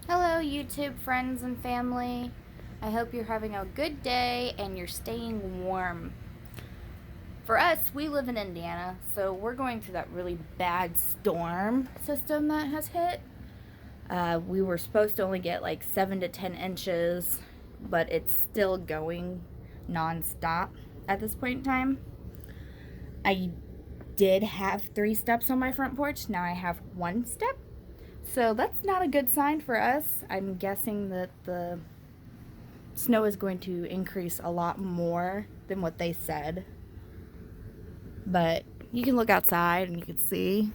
Hello, YouTube friends and family. I hope you're having a good day and you're staying warm. For us, we live in Indiana, so we're going through that really bad storm system that has hit. We were supposed to only get like 7 to 10 inches, but it's still going nonstop at this point in time. I did have 3 steps on my front porch. Now I have 1 step. So that's not a good sign for us. I'm guessing that the snow is going to increase a lot more than what they said. But you can look outside and you can see.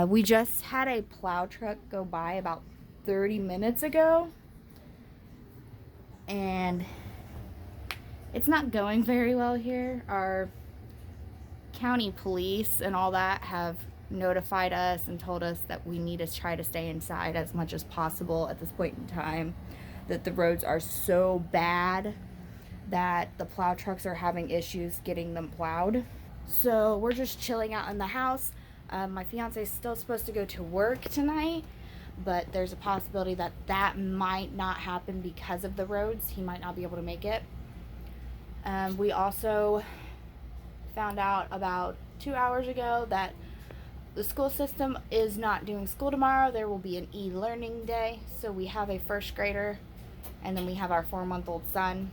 We just had a plow truck go by about 30 minutes ago. And it's not going very well here. Our county police and all that have notified us and told us that we need to try to stay inside as much as possible at this point in time, that the roads are so bad that the plow trucks are having issues getting them plowed. So we're just chilling out in the house. My fiance is still supposed to go to work tonight, but there's a possibility that that might not happen because of the roads. He might not be able to make it. We also found out about 2 hours ago that the school system is not doing school tomorrow. There will be an e-learning day. So we have a first grader and then we have our 4-month-old son.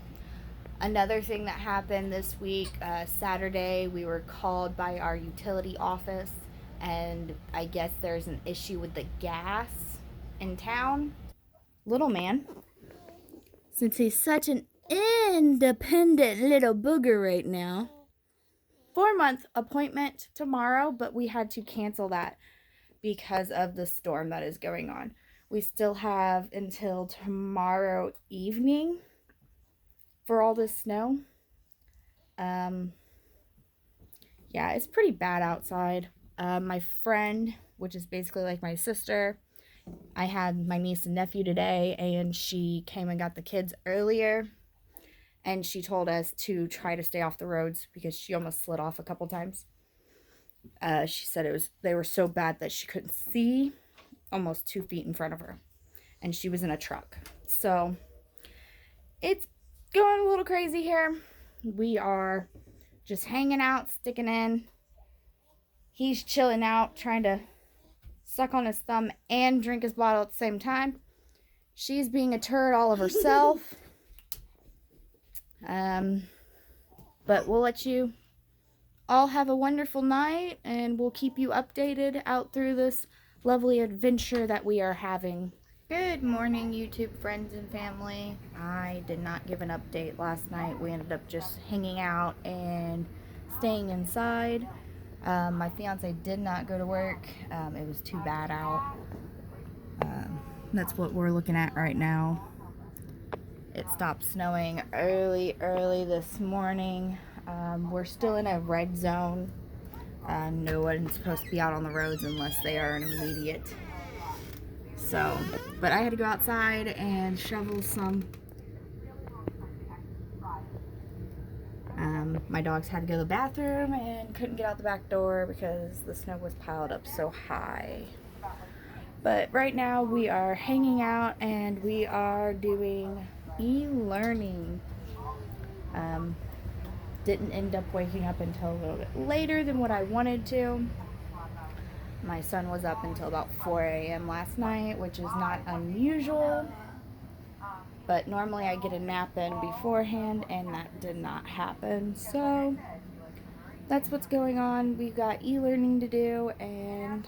Another thing that happened this week, Saturday, we were called by our utility office, and I guess there's an issue with the gas in town. Little man, since he's such an independent little booger right now, 4-month appointment tomorrow, but we had to cancel that because of the storm that is going on. We still have until tomorrow evening for all this snow. Yeah, it's pretty bad outside. My friend, which is basically like my sister, I had my niece and nephew today, and she came and got the kids earlier, and she told us to try to stay off the roads because she almost slid off a couple times. She said they were so bad that she couldn't see almost 2 feet in front of her, and she was in a truck. So it's going a little crazy here. We are just hanging out, sticking in. He's chilling out, trying to suck on his thumb and drink his bottle at the same time. She's being a turd all of herself. But we'll let you all have a wonderful night, and we'll keep you updated out through this lovely adventure that we are having. Good morning, YouTube friends and family. I did not give an update last night. We ended up just hanging out and staying inside. My fiance did not go to work. It was too bad out. That's what we're looking at right now. It stopped snowing early this morning. We're still in a red zone. No one's supposed to be out on the roads unless they are an immediate. So, but I had to go outside and shovel some. My dogs had to go to the bathroom and couldn't get out the back door because the snow was piled up so high. But right now we are hanging out and we are doing e-learning. Didn't end up waking up until a little bit later than what I wanted to. My son was up until about 4 a.m. last night, which is not unusual. But normally I get a nap in beforehand, and that did not happen. So that's what's going on. We've got e-learning to do and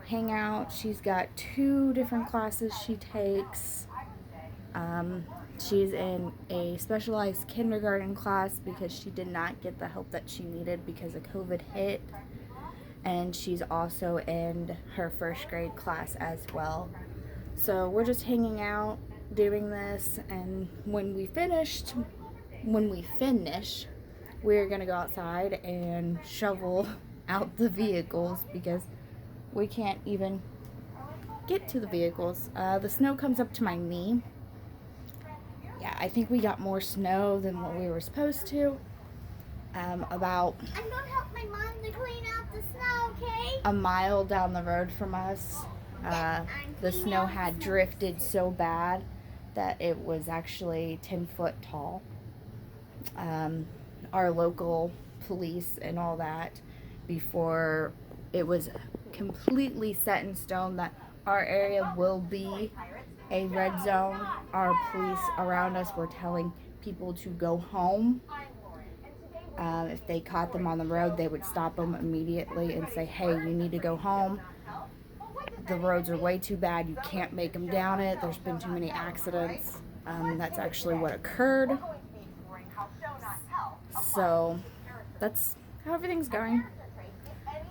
hang out. She's got 2 different classes she takes. She's in a specialized kindergarten class because she did not get the help that she needed because of COVID hit. And she's also in her first grade class as well. So we're just hanging out, doing this, and when we finish, we're gonna go outside and shovel out the vehicles because we can't even get to the vehicles. The snow comes up to my knee. Yeah, I think we got more snow than what we were supposed to. About I'm gonna help my mom to clean out the snow, okay? a mile down the road from us, The snow had drifted so bad that it was actually 10 foot tall. Our local police and all that, before it was completely set in stone that our area will be a red zone, our police around us were telling people to go home. If they caught them on the road, they would stop them immediately and say, hey, you need to go home. The roads are way too bad. You can't make them down it. There's been too many accidents. That's actually what occurred. So that's how everything's going.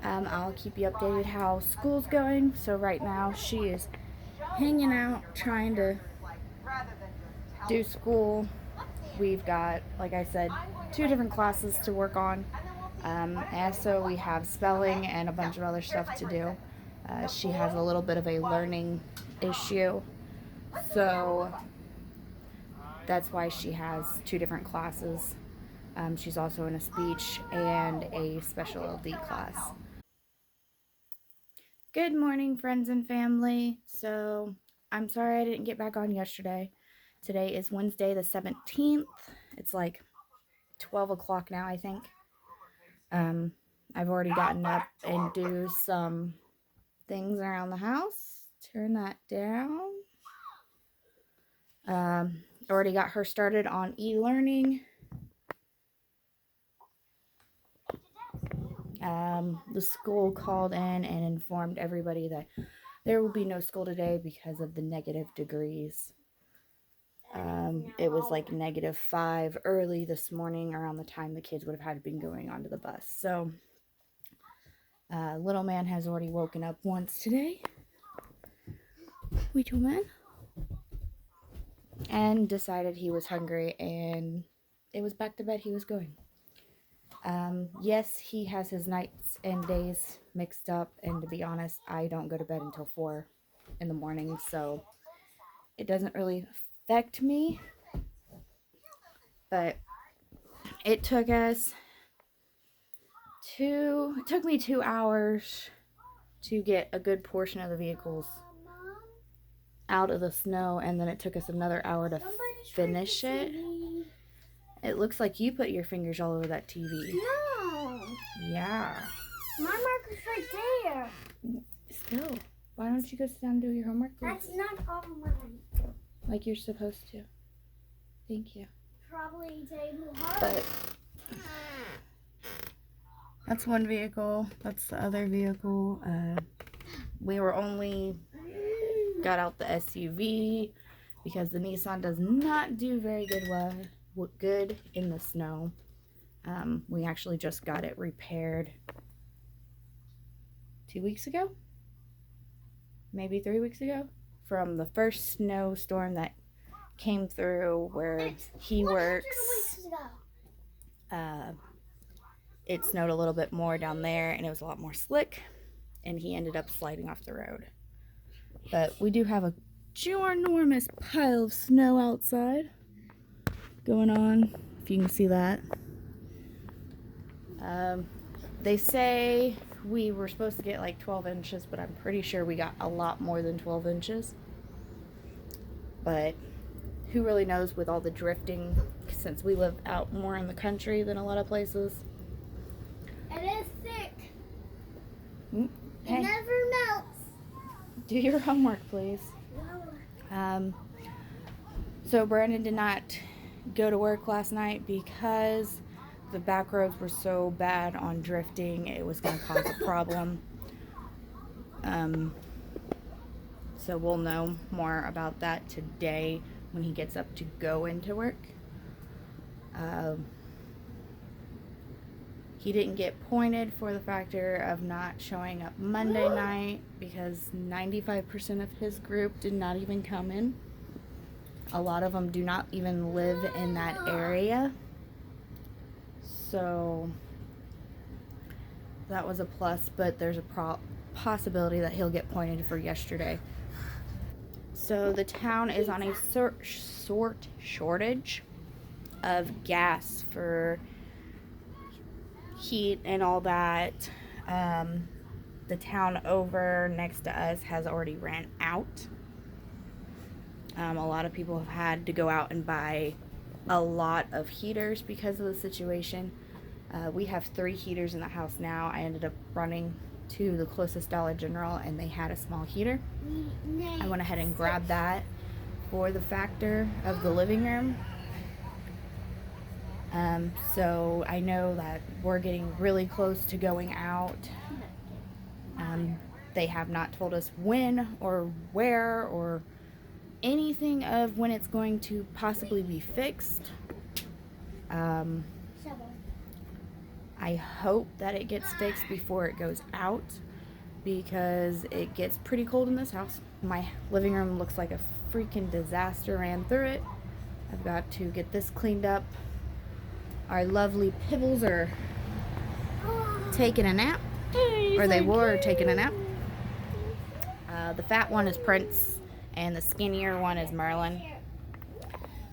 I'll keep you updated how school's going. So right now she is hanging out, trying to do school. We've got, like I said, 2 different classes to work on. And so we have spelling and a bunch of other stuff to do. She has a little bit of a learning issue. So that's why she has 2 different classes. She's also in a speech and a special LD class. Good morning, friends and family. So I'm sorry I didn't get back on yesterday. Today is Wednesday the 17th. It's like 12 o'clock now, I think. I've already gotten up and do some things around the house. Turn that down. Already got her started on e-learning. The school called in and informed everybody that there will be no school today because of the negative degrees. It was like -5 early this morning around the time the kids would have had been going onto the bus. So, little man has already woken up once today. Little man. And decided he was hungry and it was back to bed he was going. Yes, he has his nights and days mixed up, and to be honest, I don't go to bed until 4 in the morning, so it doesn't really affect me. But it took me 2 hours to get a good portion of the vehicles out of the snow, and then it took us another hour to finish it. It looks like you put your fingers all over that TV. No. Yeah. My marker's right there. Still, why don't you go sit down and do your homework, please? That's not all mine. Like you're supposed to. Thank you. Probably table hard. But that's one vehicle. That's the other vehicle. We were only got out the SUV because the Nissan does not do very good in the snow. We actually just got it repaired 2 weeks ago, maybe 3 weeks ago, from the first snowstorm that came through where he works. It snowed a little bit more down there and it was a lot more slick, and he ended up sliding off the road. But we do have a ginormous pile of snow outside going on, if you can see that. They say we were supposed to get like 12 inches, but I'm pretty sure we got a lot more than 12 inches. But who really knows with all the drifting, since we live out more in the country than a lot of places. It is thick. Hey, It never melts. do your homework, please. No. So Brandon did not go to work last night because the back roads were so bad on drifting, it was going to cause a problem. So we'll know more about that today when he gets up to go into work. He didn't get pointed for the factor of not showing up Monday night because 95% of his group did not even come in. A lot of them do not even live in that area. So that was a plus, but there's a possibility that he'll get pointed for yesterday. So the town is on a shortage of gas for heat and all that. The the town over next to us has already ran out. A lot of people have had to go out and buy a lot of heaters because of the situation. We have 3 heaters in the house now. I ended up running to the closest Dollar General and they had a small heater. I went ahead and grabbed that for the factor of the living room. So I know that we're getting really close to going out. They have not told us when or where or anything of when it's going to possibly be fixed. I hope that it gets fixed before it goes out because it gets pretty cold in this house. My living room looks like a freaking disaster ran through it. I've got to get this cleaned up. Our lovely Pibbles are taking a nap, or they were taking a nap. The fat one is Prince and the skinnier one is Merlin.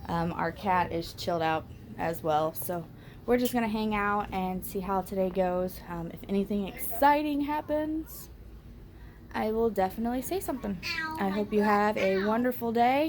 Our cat is chilled out as well, so we're just gonna hang out and see how today goes. If anything exciting happens, I will definitely say something. I hope you have a wonderful day.